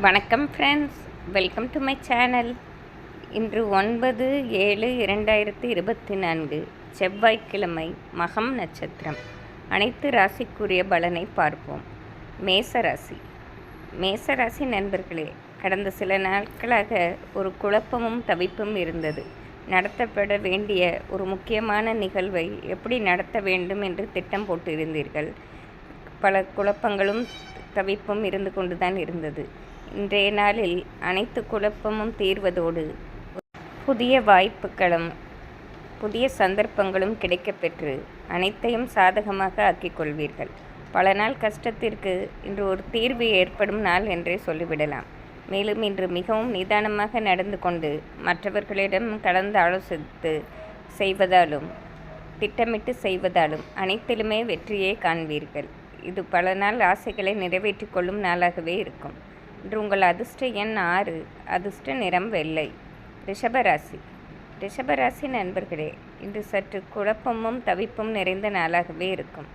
வணக்கம் friends, welcome to my channel. இன்று 9/7/2024 செவ்வாய்க்கிழமை, மகம் நட்சத்திரம். அனைத்து ராசிக்குரிய பலனை பார்ப்போம். மேசராசி. மேசராசி நண்பர்களே, கடந்த சில நாட்களாக ஒரு குழப்பமும் தவிப்பும் இருந்தது. நடத்தப்பட வேண்டிய ஒரு முக்கியமான நிகழ்வை எப்படி நடத்த வேண்டும் என்று திட்டம் போட்டிருந்தீர்கள். பல குழப்பங்களும் தவிப்பும் இருந்து கொண்டுதான் இருந்தது. இன்றைய நாளில் அனைத்து குழப்பமும் தீர்வதோடு புதிய வாய்ப்புகளும் புதிய சந்தர்ப்பங்களும் கிடைக்கப்பெற்று அனைத்தையும் சாதகமாக ஆக்கிக் கொள்வீர்கள். பல நாள் கஷ்டத்திற்கு இன்று ஒரு தீர்வு ஏற்படும் நாள் என்றே சொல்லிவிடலாம். மேலும் இன்று மிகவும் நிதானமாக நடந்து கொண்டு மற்றவர்களிடம் கலந்து ஆலோசித்து செய்வதாலும் திட்டமிட்டு செய்வதாலும் அனைத்திலுமே வெற்றியை காண்பீர்கள். இது பல நாள் ஆசைகளை நிறைவேற்றி கொள்ளும் நாளாகவே இருக்கும். இன்று உங்கள் அதிர்ஷ்ட எண் 6, அதிர்ஷ்ட நிறம் வெள்ளை. ரிஷபராசி. ரிஷபராசி நண்பர்களே, இன்று சற்று குழப்பமும் தவிப்பும் நிறைந்த நாளாகவே இருக்கும்.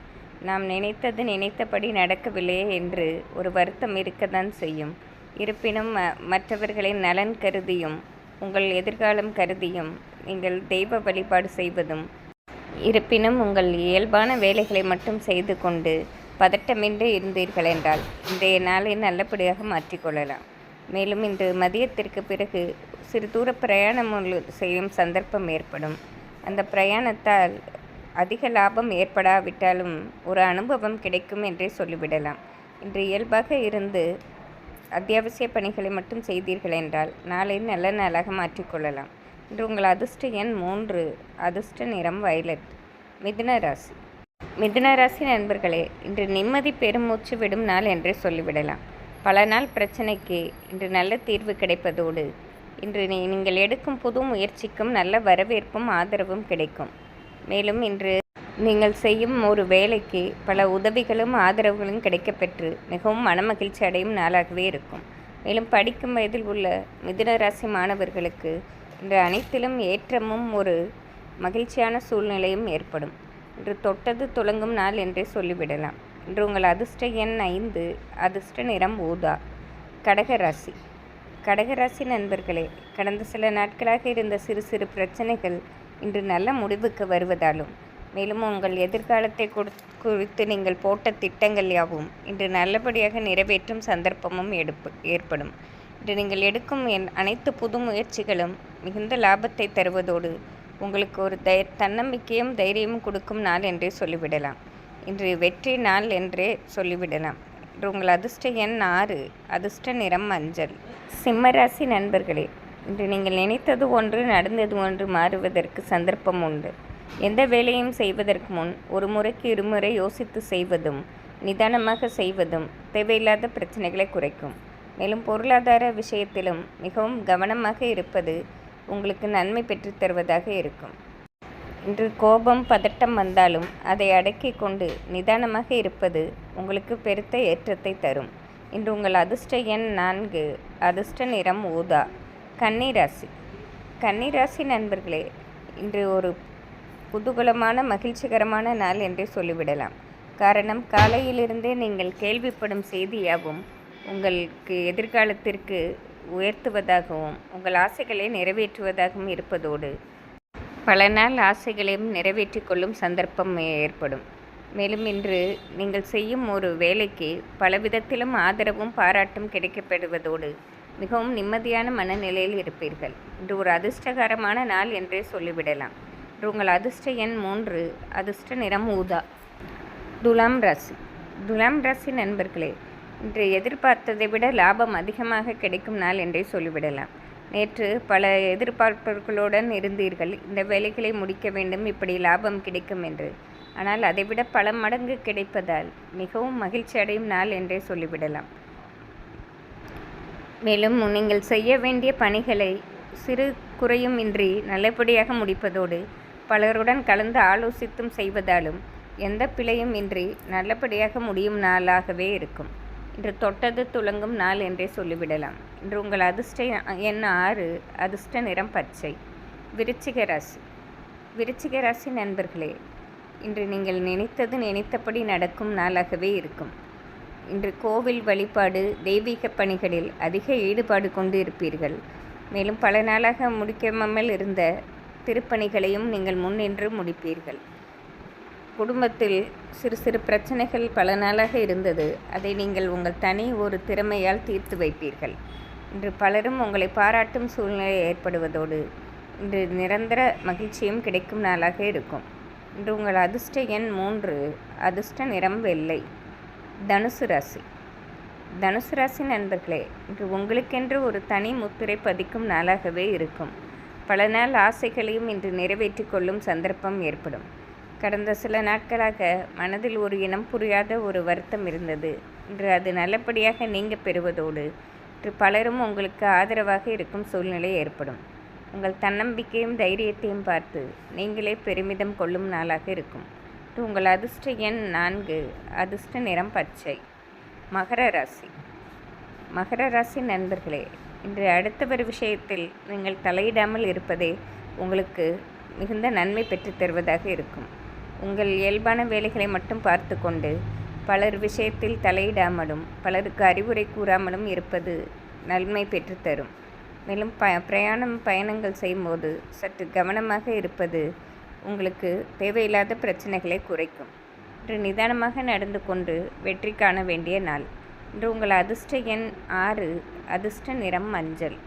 நாம் நினைத்தது நினைத்தபடி நடக்கவில்லையே என்று ஒரு வருத்தம் இருக்கத்தான் செய்யும். இருப்பினும் மற்றவர்களின் நலன் கருதியும் உங்கள் எதிர்காலம் கருதியும் நீங்கள் தெய்வ வழிபாடு செய்வதும், இருப்பினும் உங்கள் இயல்பான வேலைகளை மட்டும் செய்து கொண்டு பதட்டமின்றி இருந்தீர்கள் என்றால் இன்றைய நாளை நல்லபடியாக மாற்றிக்கொள்ளலாம். மேலும் இன்று மதியத்திற்கு பிறகு சிறு தூர பிரயாணம் செய்யும் சந்தர்ப்பம் ஏற்படும். அந்த பிரயாணத்தால் அதிக லாபம் ஏற்படாவிட்டாலும் ஒரு அனுபவம் கிடைக்கும் என்றே சொல்லிவிடலாம். இன்று இயல்பாக இருந்து அத்தியாவசிய பணிகளை மட்டும் செய்தீர்கள் என்றால் நாளை நல்ல நாளாக மாற்றிக்கொள்ளலாம். இன்று உங்கள் அதிர்ஷ்ட எண் 3, அதிர்ஷ்ட நிறம் வயலட். மிதுன ராசி. மிதுன ராசி நண்பர்களே, இன்று நிம்மதி பெருமூச்சு விடும் நாள் என்றே சொல்லிவிடலாம். பல நாள் பிரச்சனைக்கு இன்று நல்ல தீர்வு கிடைப்பதோடு இன்று நீங்கள் எடுக்கும் புது முயற்சிக்கும் நல்ல வரவேற்பும் ஆதரவும் கிடைக்கும். மேலும் இன்று நீங்கள் செய்யும் ஒரு வேலைக்கு பல உதவிகளும் ஆதரவுகளும் கிடைக்கப்பெற்று மிகவும் மனமகிழ்ச்சி அடையும் நாளாகவே இருக்கும். மேலும் படிக்கும் வயதில் உள்ள மிதுன ராசி மாணவர்களுக்கு இன்று அனைத்திலும் ஏற்றமும் ஒரு மகிழ்ச்சியான சூழ்நிலையும் ஏற்படும். இன்று தொட்டது துலங்கும் நாள் என்றே சொல்லிவிடலாம். இன்று உங்கள் அதிர்ஷ்ட எண் 5, அதிர்ஷ்ட நிறம் ஊதா. கடகராசி. கடகராசி நண்பர்களே, கடந்த சில நாட்களாக இருந்த சிறு சிறு பிரச்சனைகள் இன்று நல்ல முடிவுக்கு வருவதாலும், மேலும் உங்கள் எதிர்காலத்தை குறித்து நீங்கள் போட்ட திட்டங்கள் யாவும் இன்று நல்லபடியாக நிறைவேற்றும் சந்தர்ப்பமும் ஏற்படும். இன்று நீங்கள் எடுக்கும் அனைத்து புது முயற்சிகளும் மிகுந்த லாபத்தை தருவதோடு உங்களுக்கு ஒரு தன்னம்பிக்கையும் தைரியமும் கொடுக்கும் நாள் என்றே சொல்லிவிடலாம். இன்று வெற்றி நாள் என்றே சொல்லிவிடலாம். இன்று உங்கள் அதிர்ஷ்ட எண் 6, அதிர்ஷ்ட நிறம் மஞ்சள். சிம்மராசி நண்பர்களே, இன்று நீங்கள் நினைத்தது ஒன்று நடந்தது ஒன்று மாறுவதற்கு சந்தர்ப்பம் உண்டு. எந்த வேலையும் செய்வதற்கு முன் ஒரு முறைக்கு இருமுறை யோசித்து செய்வதும் நிதானமாக செய்வதும் தேவையில்லாத பிரச்சனைகளை குறைக்கும். மேலும் பொருளாதார விஷயத்திலும் மிகவும் கவனமாக இருப்பது உங்களுக்கு நன்மை பெற்றுத் தருவதாக இருக்கும். இன்று கோபம் பதட்டம் வந்தாலும் அதை அடக்கி கொண்டு நிதானமாக இருப்பது உங்களுக்கு பெருத்த ஏற்றத்தை தரும். இன்று உங்கள் அதிர்ஷ்ட எண் 4, அதிர்ஷ்ட நிறம் ஊதா. கன்னிராசி. கன்னிராசி நண்பர்களே, இன்று ஒரு குதூகலமான மகிழ்ச்சிகரமான நாள் என்றே சொல்லிவிடலாம். காரணம், காலையிலிருந்தே நீங்கள் கேள்விப்படும் செய்தியாகவும் உங்களுக்கு எதிர்காலத்திற்கு உயர்த்துவதாகவும் உங்கள் ஆசைகளை நிறைவேற்றுவதாகவும் இருப்பதோடு பல நாள் ஆசைகளையும் நிறைவேற்றி கொள்ளும் சந்தர்ப்பம் ஏற்படும். மேலும் இன்று நீங்கள் செய்யும் ஒரு வேலைக்கு பலவிதத்திலும் ஆதரவும் பாராட்டும் கிடைக்கப்படுவதோடு மிகவும் நிம்மதியான மனநிலையில் இருப்பீர்கள். இன்று ஒரு அதிர்ஷ்டகரமான நாள் என்றே சொல்லிவிடலாம். இன்று உங்கள் அதிர்ஷ்ட எண் 3, அதிர்ஷ்ட நிறம் ஊதா. துலாம் ராசி. துலாம் ராசி நண்பர்களே, இன்று எதிர்பார்த்ததை விட லாபம் அதிகமாக கிடைக்கும் நாள் என்றே சொல்லிவிடலாம். நேற்று பல எதிர்பார்ப்புகளுடன் இருந்தீர்கள், இந்த வேலைகளை முடிக்க வேண்டும், இப்படி லாபம் கிடைக்கும் என்று. ஆனால் அதைவிட பல மடங்கு கிடைப்பதால் மிகவும் மகிழ்ச்சி அடையும் நாள் என்றே சொல்லிவிடலாம். மேலும் நீங்கள் செய்ய வேண்டிய பணிகளை சிறு குறையும் இன்றி நல்லபடியாக முடிப்பதோடு பலருடன் கலந்து ஆலோசித்தும் செய்வதாலும் எந்த பிழையும் இன்றி நல்லபடியாக முடியும் நாளாகவே இருக்கும். இன்று தொட்டது துலங்கும் நாள் என்றே சொல்லிவிடலாம். இன்று உங்கள் அதிர்ஷ்ட எண் 6, அதிர்ஷ்ட நிறம் பச்சை. விருச்சிக ராசி. விருச்சிக ராசி நண்பர்களே, இன்று நீங்கள் நினைத்தது நினைத்தபடி நடக்கும் நாளாகவே இருக்கும். இன்று கோவில் வழிபாடு, தெய்வீக பணிகளில் அதிக ஈடுபாடு கொண்டு இருப்பீர்கள். மேலும் பல நாளாக முடிக்காமல் இருந்த திருப்பணிகளையும் நீங்கள் முன்னின்று முடிப்பீர்கள். குடும்பத்தில் சிறு சிறு பிரச்சனைகள் பல நாளாக இருந்தது. அதை நீங்கள் உங்கள் தனி ஒரு திறமையால் தீர்த்து வைப்பீர்கள். இன்று பலரும் உங்களை பாராட்டும் சூழ்நிலை ஏற்படுவதோடு இன்று நிரந்தர மகிழ்ச்சியும் கிடைக்கும் நாளாக இருக்கும். இன்று உங்கள் அதிர்ஷ்ட எண் 3, அதிர்ஷ்ட நிறம் வெள்ளை. தனுசு ராசி. தனுசு ராசி நண்பர்களே, இன்று உங்களுக்கென்று ஒரு தனி முத்திரை பதிக்கும் நாளாகவே இருக்கும். பல நாள் ஆசைகளையும் இன்று நிறைவேற்றிக் கொள்ளும் சந்தர்ப்பம் ஏற்படும். கடந்த சில நாட்களாக மனதில் ஒரு இனம் புரியாத ஒரு வருத்தம் இருந்தது. இன்று அது நல்லபடியாக நீங்க பெறுவதோடு இன்று பலரும் உங்களுக்கு ஆதரவாக இருக்கும் சூழ்நிலை ஏற்படும். உங்கள் தன்னம்பிக்கையும் தைரியத்தையும் பார்த்து நீங்களே பெருமிதம் கொள்ளும் நாளாக இருக்கும். உங்கள் அதிர்ஷ்ட எண் 4, அதிர்ஷ்ட நிறம் பச்சை. மகர ராசி. மகர ராசி நண்பர்களே, இன்று அடுத்தவர் விஷயத்தில் நீங்கள் தலையிடாமல் இருப்பதே உங்களுக்கு மிகுந்த நன்மை பெற்றுத் தருவதாக இருக்கும். உங்கள் இயல்பான வேலைகளை மட்டும் பார்த்து கொண்டு பலர் விஷயத்தில் தலையிடாமலும் பலருக்கு அறிவுரை கூறாமலும் இருப்பது நன்மை பெற்றுத்தரும். மேலும் பயணங்கள் செய்யும்போது சற்று கவனமாக இருப்பது உங்களுக்கு தேவையில்லாத பிரச்சனைகளை குறைக்கும். இன்று நிதானமாக நடந்து கொண்டு வெற்றி காண வேண்டிய நாள். இன்று உங்கள் அதிர்ஷ்ட எண் 6, அதிர்ஷ்ட நிறம் மஞ்சள்.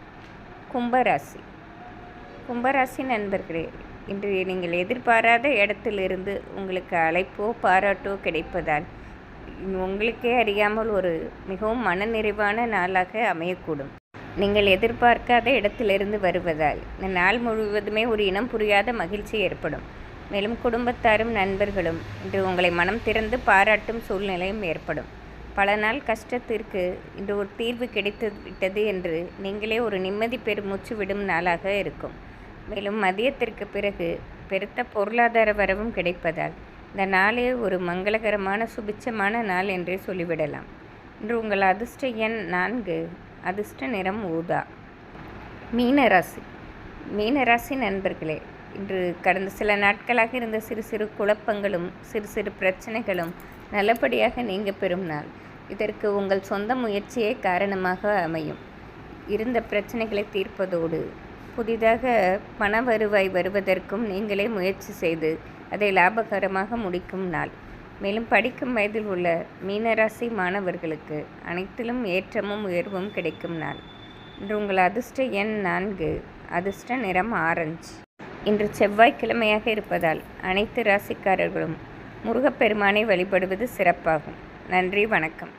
கும்பராசி. கும்பராசி நண்பர்களே, இன்று நீங்கள் எதிர்பாராத இடத்திலிருந்து உங்களுக்கு அழைப்போ பாராட்டோ கிடைப்பதால் உங்களுக்கே அறியாமல் ஒரு மிகவும் மனநிறைவான நாளாக அமையக்கூடும். நீங்கள் எதிர்பார்க்காத இடத்திலிருந்து வருவதால் இந்த நாள் முழுவதுமே ஒரு இனம் புரியாத மகிழ்ச்சி ஏற்படும். மேலும் குடும்பத்தாரும் நண்பர்களும் இன்று உங்களை மனம் திறந்து பாராட்டும் சூழ்நிலையும் ஏற்படும். பல நாள் கஷ்டத்திற்கு இன்று ஒரு தீர்வு கிடைத்து விட்டது என்று நீங்களே ஒரு நிம்மதி பெருமூச்சு விடும் நாளாக இருக்கும். மேலும் மதியத்திற்கு பிறகு பெருத்த பொருளாதார வரவும் கிடைப்பதால் இந்த நாளே ஒரு மங்களகரமான சுபிட்சமான நாள் என்றே சொல்லிவிடலாம். இன்று உங்கள் அதிர்ஷ்ட எண் 4, அதிர்ஷ்ட நிறம் ஊதா. மீனராசி. மீனராசி நண்பர்களே, இன்று கடந்த சில நாட்களாக இருந்த சிறு சிறு குழப்பங்களும் சிறு சிறு பிரச்சனைகளும் நல்லபடியாக நீங்க பெறும் நாள். இதற்கு உங்கள் சொந்த முயற்சியே காரணமாக அமையும். இருந்த பிரச்சனைகளை தீர்ப்பதோடு புதிதாக பண வருவாய் வருவதற்கும் நீங்களே முயற்சி செய்து அதை லாபகரமாக முடிக்கும் நாள். மேலும் படிக்கும் வயதில் உள்ள மீனராசி மாணவர்களுக்கு அனைத்திலும் ஏற்றமும் உயர்வும் கிடைக்கும் நாள். இன்று உங்கள் அதிர்ஷ்ட எண் 4, அதிர்ஷ்ட நிறம் ஆரஞ்சு. இன்று செவ்வாய்க்கிழமையாக இருப்பதால் அனைத்து ராசிக்காரர்களும் முருகப்பெருமானை வழிபடுவது சிறப்பாகும். நன்றி, வணக்கம்.